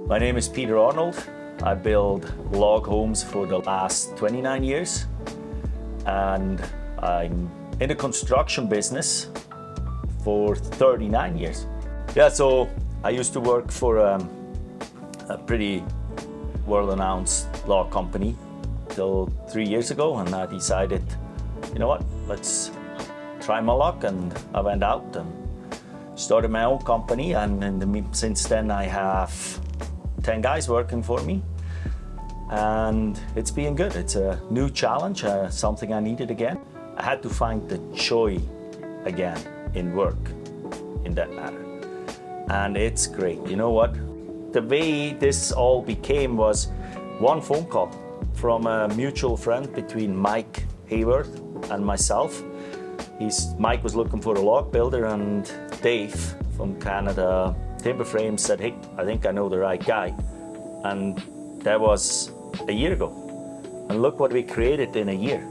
My name is Peter Arnold. I build log homes for the last 29 years, and I'm in the construction business for 39 years. Yeah, so I used to work for a pretty world-renowned log company till 3 years ago, and I decided, you know what, let's try my luck, and I went out and started my own company, and since then I have 10 guys working for me, and it's been good. It's a new challenge, something I needed again. I had to find the joy again in work, in that matter, and it's great. You know what? The way this all became was one phone call from a mutual friend between Mike Hayward and myself. Mike was looking for a log builder, and Dave from Canada Timber Frame said, hey, I think I know the right guy. And that was a year ago. And look what we created in a year.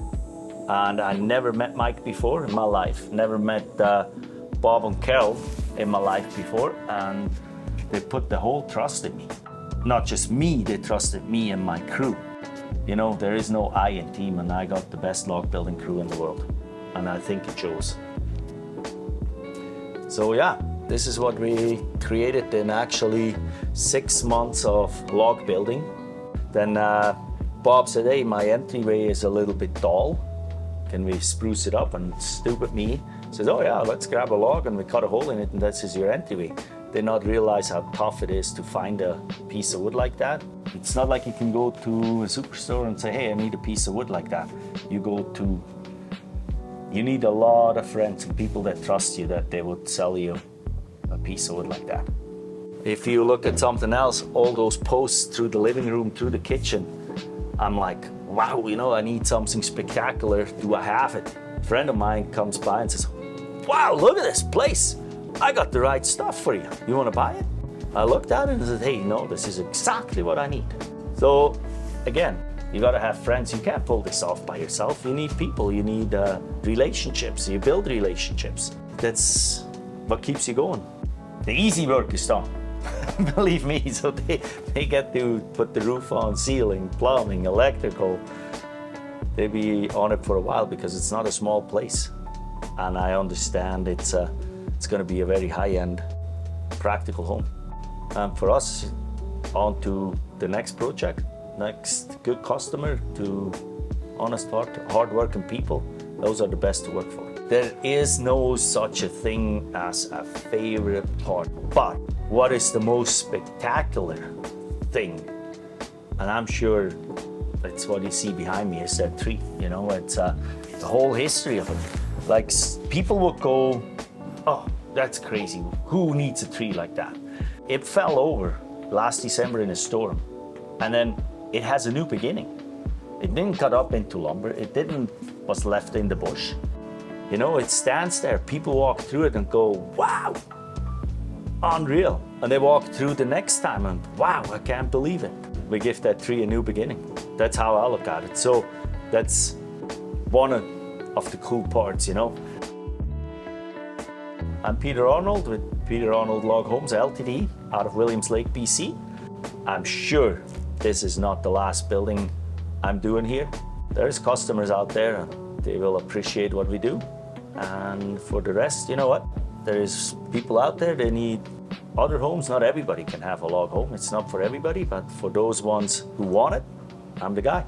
And I never met Mike before in my life, never met Bob and Carol in my life before, and they put the whole trust in me. Not just me, they trusted me and my crew. You know, there is no I in team, and I got the best log building crew in the world. And I think it shows. So yeah, this is what we created in actually 6 months of log building. Then Bob said, hey, my entryway is a little bit tall. Can we spruce it up? And stupid me says, oh yeah, let's grab a log, and we cut a hole in it, and this is your entryway. Did not realize how tough it is to find a piece of wood like that. It's not like you can go to a superstore and say, hey, I need a piece of wood like that. You need a lot of friends and people that trust you, that they would sell you a piece of wood like that. If you look at something else, all those posts through the living room, through the kitchen, I'm like, wow, you know, I need something spectacular. Do I have it? A friend of mine comes by and says, wow, look at this place. I got the right stuff for you. You want to buy it? I looked at it and said, hey, no, this is exactly what I need. So again, you got to have friends. You can't pull this off by yourself. You need people. You need relationships. You build relationships. That's what keeps you going. The easy work is done. Believe me. So they get to put the roof on, ceiling, plumbing, electrical. They be on it for a while because it's not a small place. And I understand it's going to be a very high-end, practical home. And for us, on to the next project. Next good customer, to honest, hard-working people. Those are the best to work for. There is no such a thing as a favorite part. But what is the most spectacular thing? And I'm sure that's what you see behind me, is that tree. You know, it's the whole history of it. Like, people will go, oh, that's crazy. Who needs a tree like that? It fell over last December in a storm. And then it has a new beginning. It didn't cut up into lumber. It was left in the bush. You know, it stands there. People walk through it and go, wow, unreal. And they walk through the next time and, wow, I can't believe it. We give that tree a new beginning. That's how I look at it. So that's one of the cool parts, you know. I'm Peter Arnold with Peter Arnold Log Homes Ltd. out of Williams Lake, BC. I'm sure this is not the last building I'm doing here. There's customers out there, and they will appreciate what we do. And for the rest, you know what? There's people out there, they need other homes. Not everybody can have a log home. It's not for everybody, but for those ones who want it, I'm the guy.